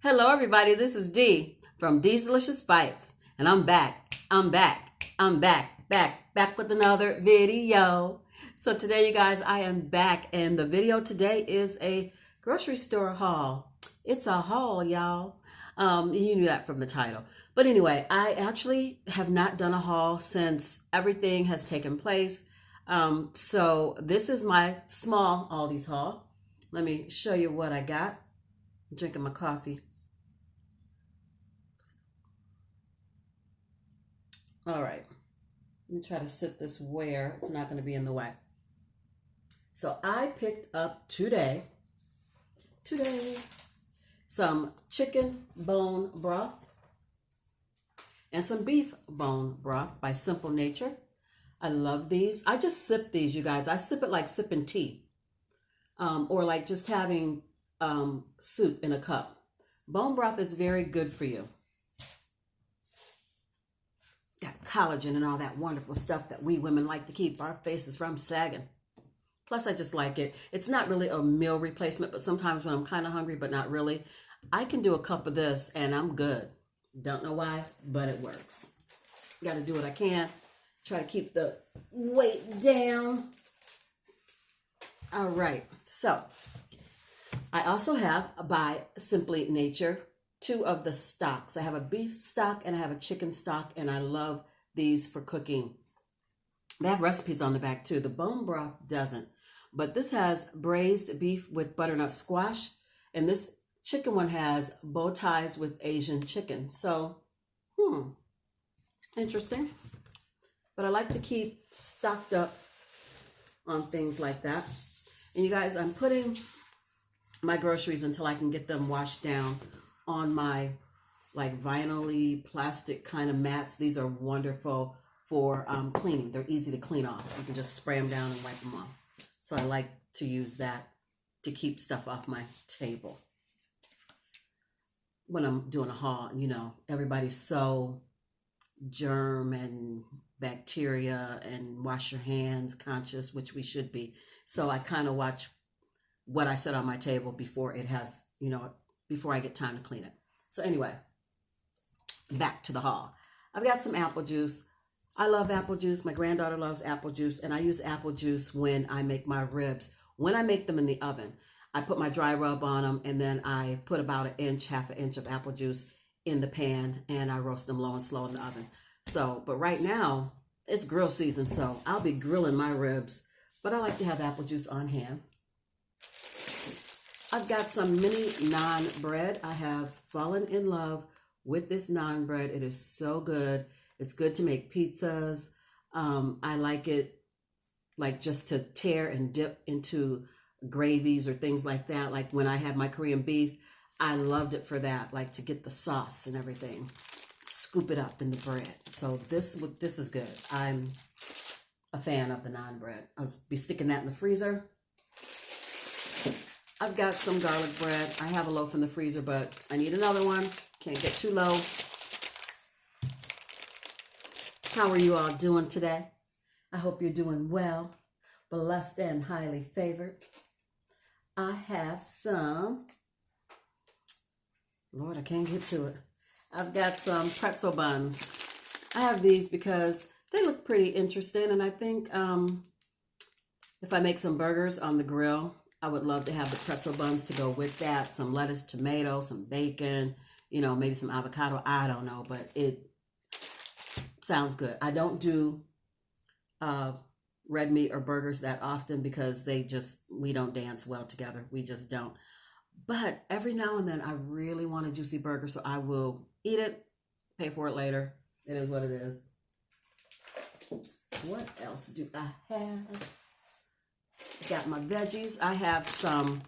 Hello, everybody. This is Dee from Dee's Delicious Bites, and I'm back. Back with another video. So today, you guys, I am back, and the video today is a grocery store haul. It's a haul, y'all. You knew that from the title. But anyway, I actually have not done a haul since everything has taken place. So this is my small Aldi's haul. Let me show you what I got. I'm drinking my coffee. All right, let me try to sit this where it's not going to be in the way. So I picked up today, some chicken bone broth and some beef bone broth by Simple Nature. I love these. I just sip these, you guys. I sip it like sipping tea, or like just having soup in a cup. Bone broth is very good for you. Got collagen and all that wonderful stuff that we women like to keep our faces from sagging. Plus, I just like it. It's not really a meal replacement, but sometimes when I'm kind of hungry, but not really, I can do a cup of this and I'm good. Don't know why, but it works. Got to do what I can. Try to keep the weight down. All right. So, I also have by Simply Nature two of the stocks. I have a beef stock and I have a chicken stock, and I love these for cooking. They have recipes on the back too. The bone broth doesn't, but this has braised beef with butternut squash, and this chicken one has bow ties with Asian chicken. So, interesting. But I like to keep stocked up on things like that. And you guys, I'm putting my groceries until I can get them washed down on my like vinyl-y plastic kind of mats. These are wonderful for cleaning. They're easy to clean off. You can just spray them down and wipe them off. So I like to use that to keep stuff off my table. When I'm doing a haul, you know, everybody's so germ and bacteria and wash your hands conscious, which we should be. So I kind of watch what I set on my table before it has, you know, before I get time to clean it. So anyway, back to the haul. I've got some apple juice. I love apple juice. My granddaughter loves apple juice, and I use apple juice when I make my ribs. When I make them in the oven, I put my dry rub on them, and then I put about half an inch of apple juice in the pan, and I roast them low and slow in the oven. So, but right now, it's grill season, so I'll be grilling my ribs, but I like to have apple juice on hand. I've got some mini naan bread. I have fallen in love with this naan bread. It is so good. It's good to make pizzas. I like it like just to tear and dip into gravies or things like that. Like when I had my Korean beef, I loved it for that, like to get the sauce and everything. Scoop it up in the bread. So this is good. I'm a fan of the naan bread. I'll be sticking that in the freezer. I've got some garlic bread. I have a loaf in the freezer, but I need another one. Can't get too low. How are you all doing today? I hope you're doing well, blessed and highly favored. I have some, Lord, I can't get to it. I've got some pretzel buns. I have these because they look pretty interesting, and I think if I make some burgers on the grill, I would love to have the pretzel buns to go with that. Some lettuce, tomato, some bacon, you know, maybe some avocado. I don't know, but it sounds good. I don't do red meat or burgers that often because we don't dance well together. We just don't. But every now and then I really want a juicy burger, so I will eat it, pay for it later. It is what it is. What else do I have? Got my veggies. I have some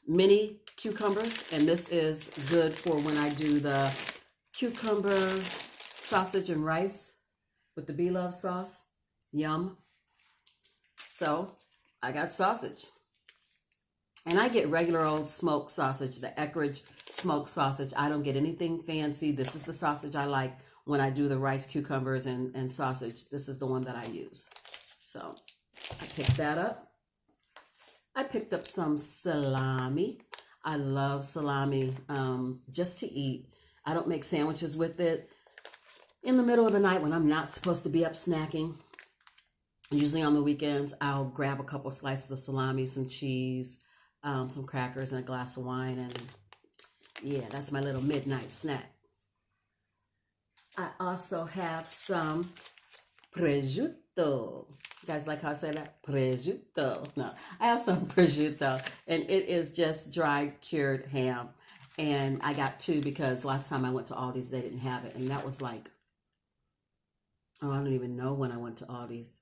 mini cucumbers, and this is good for when I do the cucumber sausage and rice with the Be-Love sauce. Yum. So I got sausage. And I get regular old smoked sausage, the Eckrich smoked sausage. I don't get anything fancy. This is the sausage I like when I do the rice, cucumbers, and sausage. This is the one that I use. So I picked that up. I picked up some salami. I love salami just to eat. I don't make sandwiches with it. In the middle of the night when I'm not supposed to be up snacking, usually on the weekends, I'll grab a couple of slices of salami, some cheese, some crackers, and a glass of wine. And yeah, that's my little midnight snack. I also have some prosciutto. You guys like how I say that? Prosciutto. No, I have some prosciutto, and it is just dry cured ham. And I got two because last time I went to Aldi's, they didn't have it. And that was like, oh, I don't even know when I went to Aldi's.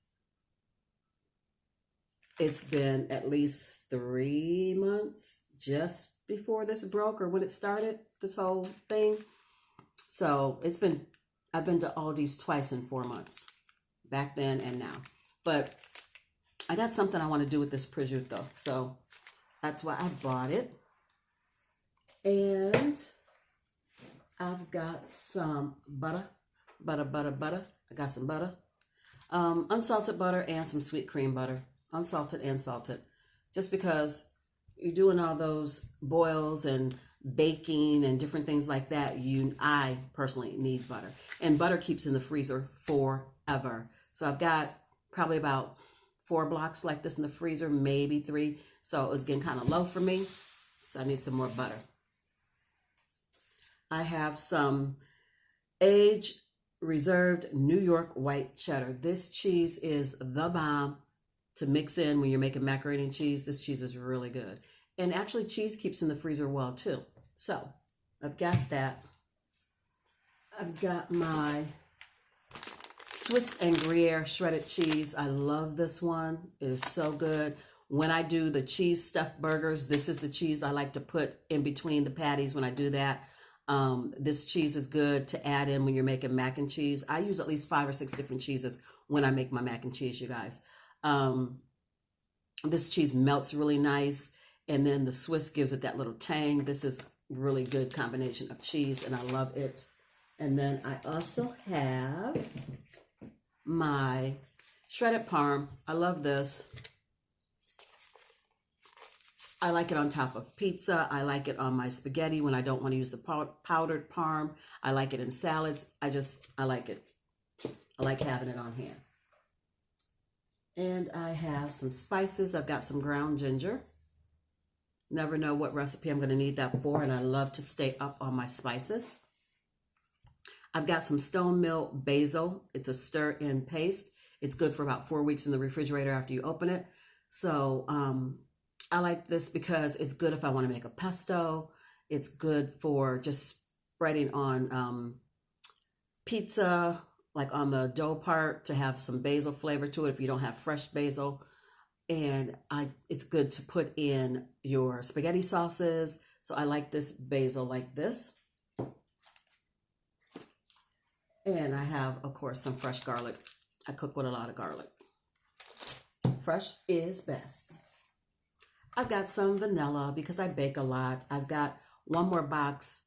It's been at least 3 months just before this broke or when it started, this whole thing. So I've been to Aldi's twice in 4 months, back then and now. But I got something I want to do with this prosciutto. So that's why I bought it. And I've got some butter. I got some butter. Unsalted butter and some sweet cream butter. Unsalted and salted. Just because you're doing all those boils and baking and different things like that, I personally need butter. And butter keeps in the freezer forever. So I've got probably about 4 blocks like this in the freezer, maybe 3. So it was getting kind of low for me. So I need some more butter. I have some aged reserved New York white cheddar. This cheese is the bomb to mix in when you're making macaroni and cheese. This cheese is really good. And actually cheese keeps in the freezer well too. So I've got that. I've got my Swiss and Gruyere shredded cheese. I love this one. It is so good. When I do the cheese stuffed burgers, this is the cheese I like to put in between the patties when I do that. This cheese is good to add in when you're making mac and cheese. I use at least 5 or 6 different cheeses when I make my mac and cheese, you guys. This cheese melts really nice, and then the Swiss gives it that little tang. This is really good combination of cheese, and I love it. And then I also have my shredded parm. I love this. I like it on top of pizza. I like it on my spaghetti when I don't want to use the powdered parm. I like it in salads. I like it. I like having it on hand. And I have some spices. I've got some ground ginger. Never know what recipe I'm going to need that for, and I love to stay up on my spices. I've got some stone mill basil. It's a stir-in paste. It's good for about 4 weeks in the refrigerator after you open it. So I like this because it's good if I want to make a pesto. It's good for just spreading on pizza, like on the dough part, to have some basil flavor to it if you don't have fresh basil. And it's good to put in your spaghetti sauces. So I like this basil like this. And I have, of course, some fresh garlic. I cook with a lot of garlic. Fresh is best. I've got some vanilla because I bake a lot. I've got 1 more box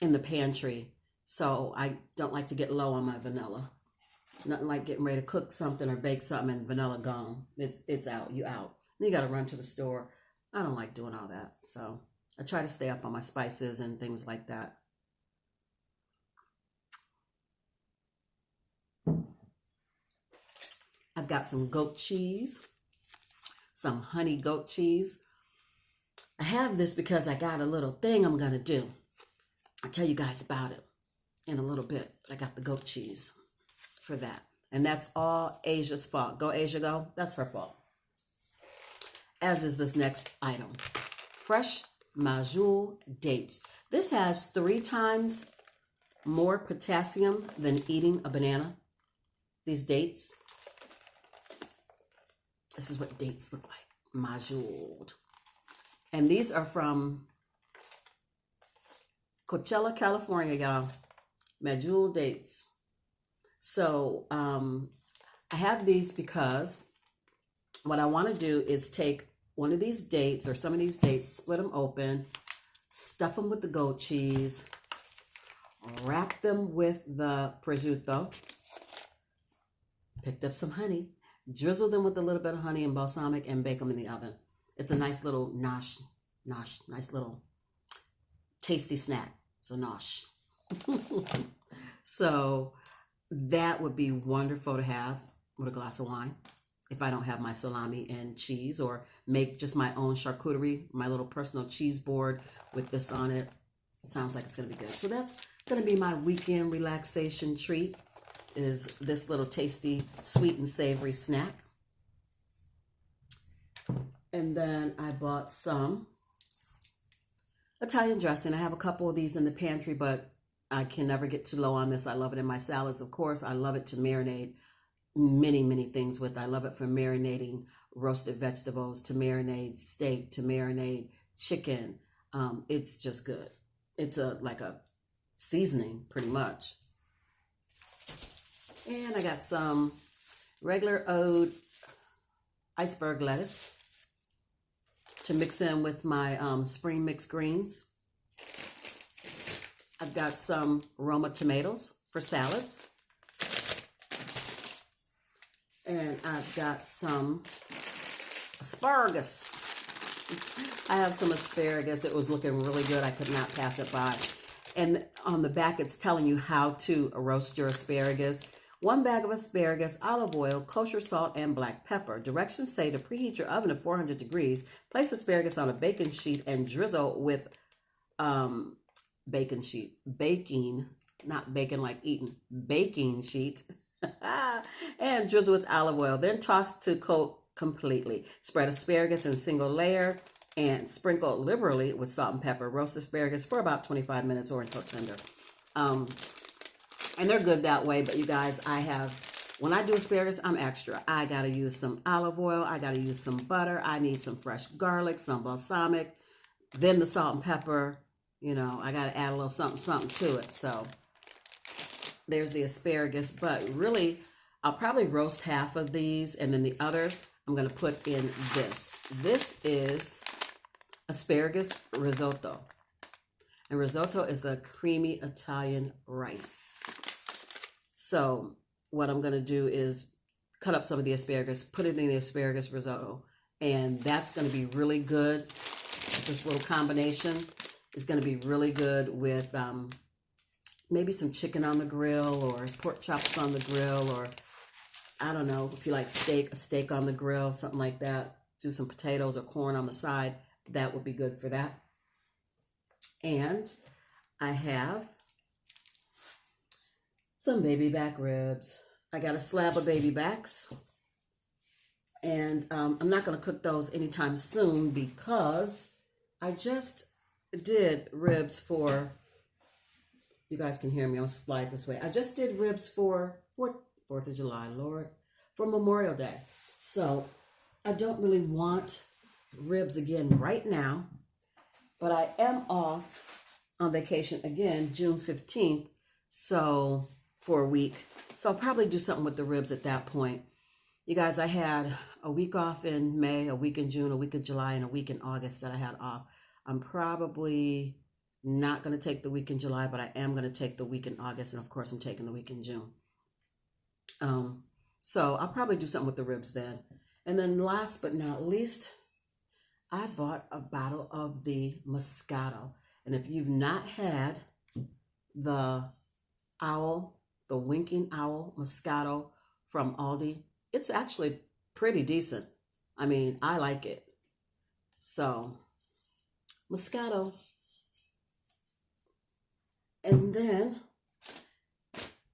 in the pantry. So I don't like to get low on my vanilla. Nothing like getting ready to cook something or bake something and vanilla gone. It's out. You out. Then you got to run to the store. I don't like doing all that. So I try to stay up on my spices and things like that. I've got some goat cheese, some honey goat cheese. I have this because I got a little thing I'm going to do. I'll tell you guys about it in a little bit. But I got the goat cheese for that. And that's all Asia's fault. Go Asia, go. That's her fault. As is this next item. Fresh Majul dates. This has 3 times more potassium than eating a banana. These dates. This is what dates look like. Majul. And these are from Coachella, California, y'all. Majul dates. So I have these because what I want to do is take one of these dates or some of these dates, split them open, stuff them with the goat cheese, wrap them with the prosciutto, picked up some honey, drizzle them with a little bit of honey and balsamic, and bake them in the oven. It's a nice little nosh Nosh, nice little tasty snack. So nosh. So that would be wonderful to have with a glass of wine if I don't have my salami and cheese, or make just my own charcuterie, my little personal cheese board with this on it. Sounds like it's going to be good. So that's going to be my weekend relaxation treat, is this little tasty, sweet and savory snack. And then I bought some Italian dressing. I have a couple of these in the pantry, but I can never get too low on this. I love it in my salads, of course. I love it to marinate many, many things with. I love it for marinating roasted vegetables, to marinate steak, to marinate chicken. It's just good. It's like a seasoning, pretty much. And I got some regular old iceberg lettuce to mix in with my spring mixed greens. I've got some Roma tomatoes for salads. And I've got some asparagus. I have some asparagus. It was looking really good. I could not pass it by. And on the back, it's telling you how to roast your asparagus. 1 bag of asparagus, olive oil, kosher salt, and black pepper. Directions say to preheat your oven to 400 degrees. Place asparagus on a baking sheet and drizzle with baking sheet. Baking, not bacon like eating. Baking sheet. And drizzle with olive oil. Then toss to coat completely. Spread asparagus in single layer and sprinkle liberally with salt and pepper. Roast asparagus for about 25 minutes or until tender. And they're good that way, but you guys, when I do asparagus, I'm extra. I got to use some olive oil. I got to use some butter. I need some fresh garlic, some balsamic, then the salt and pepper. You know, I got to add a little something to it. So there's the asparagus, but really, I'll probably roast half of these, and then the other I'm going to put in this. This is asparagus risotto. And risotto is a creamy Italian rice. So what I'm going to do is cut up some of the asparagus, put it in the asparagus risotto, and that's going to be really good. This little combination is going to be really good with maybe some chicken on the grill, or pork chops on the grill, or I don't know, if you like steak, a steak on the grill, something like that. Do some potatoes or corn on the side. That would be good for that. And I have some baby back ribs. I got a slab of baby backs. And I'm not going to cook those anytime soon because I just did ribs for, you guys can hear me, I'll slide this way. I just did ribs for 4th of July, Lord, for Memorial Day. So I don't really want ribs again right now, but I am off on vacation again, June 15th, so for a week. So I'll probably do something with the ribs at that point. You guys, I had a week off in May, a week in June, a week in July, and a week in August that I had off. I'm probably not going to take the week in July, but I am going to take the week in August, and of course I'm taking the week in June. So I'll probably do something with the ribs then. And then last but not least, I bought a bottle of the Moscato. And if you've not had the Winking Owl Moscato from Aldi, it's actually pretty decent. I mean, I like it. So, Moscato. And then,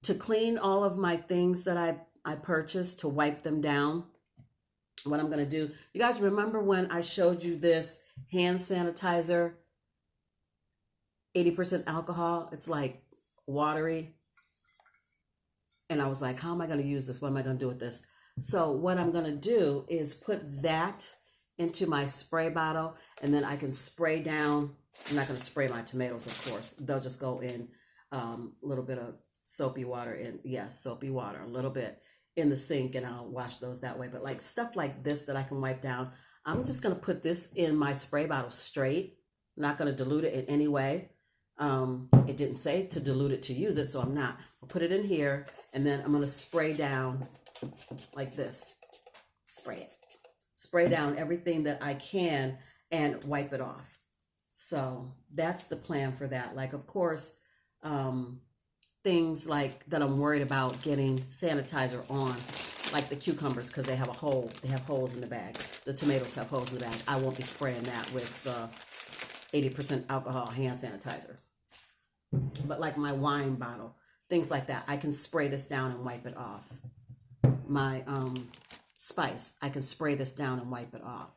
to clean all of my things that I purchased, to wipe them down, what I'm going to do, you guys remember when I showed you this hand sanitizer, 80% alcohol? It's like watery. And I was like, how am I going to use this? What am I going to do with this? So what I'm going to do is put that into my spray bottle, and then I can spray down. I'm not going to spray my tomatoes, of course. They'll just go in a little bit of soapy water, soapy water, a little bit in the sink, and I'll wash those that way. But like stuff like this that I can wipe down, I'm just going to put this in my spray bottle straight. I'm not going to dilute it in any way. It didn't say to dilute it to use it, so I'm not. I'll put it in here, and then I'm going to spray down like this. Spray it. Spray down everything that I can and wipe it off. So that's the plan for that. Like, of course, things like that I'm worried about getting sanitizer on, like the cucumbers, because they have a hole. They have holes in the bag. The tomatoes have holes in the bag. I won't be spraying that with 80% alcohol hand sanitizer. But like my wine bottle, things like that, I can spray this down and wipe it off. My spice, I can spray this down and wipe it off.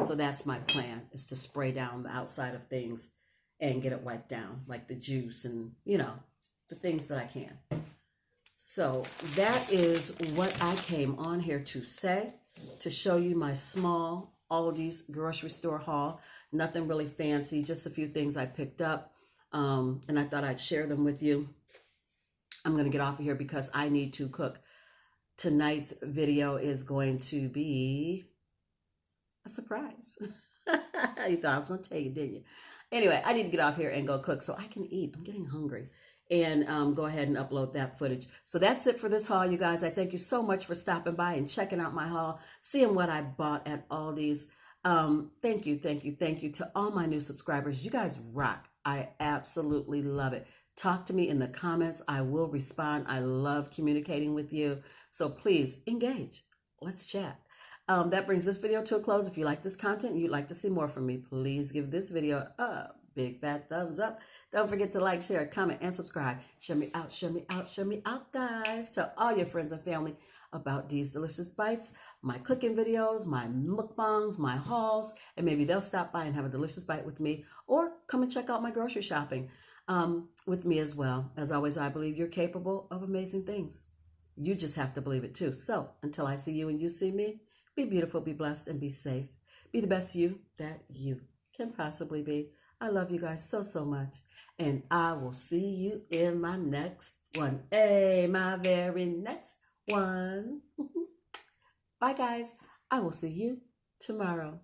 So that's my plan, is to spray down the outside of things and get it wiped down, like the juice and, the things that I can. So that is what I came on here to say, to show you my small Aldi's grocery store haul. Nothing really fancy, just a few things I picked up. And I thought I'd share them with you. I'm going to get off of here because I need to cook. Tonight's video is going to be a surprise. You thought I was going to tell you, didn't you? Anyway, I need to get off here and go cook so I can eat. I'm getting hungry. And go ahead and upload that footage. So that's it for this haul, you guys. I thank you so much for stopping by and checking out my haul, seeing what I bought at Aldi's. Thank you to all my new subscribers. You guys rock. I absolutely love it. Talk to me in the comments. I will respond. I love communicating with you. So please engage. Let's chat. That brings this video to a close. If you like this content and you'd like to see more from me, please give this video a big fat thumbs up. Don't forget to like, share, comment, and subscribe. Show me out, guys. Tell all your friends and family about these delicious bites, my cooking videos, my mukbangs, my hauls, and maybe they'll stop by and have a delicious bite with me, or come and check out my grocery shopping with me as well. As always, I believe you're capable of amazing things. You just have to believe it too. So until I see you and you see me, be beautiful, be blessed, and be safe. Be the best you that you can possibly be. I love you guys so, so much. And I will see you in my next one. Hey, my very next one. Bye, guys. I will see you tomorrow.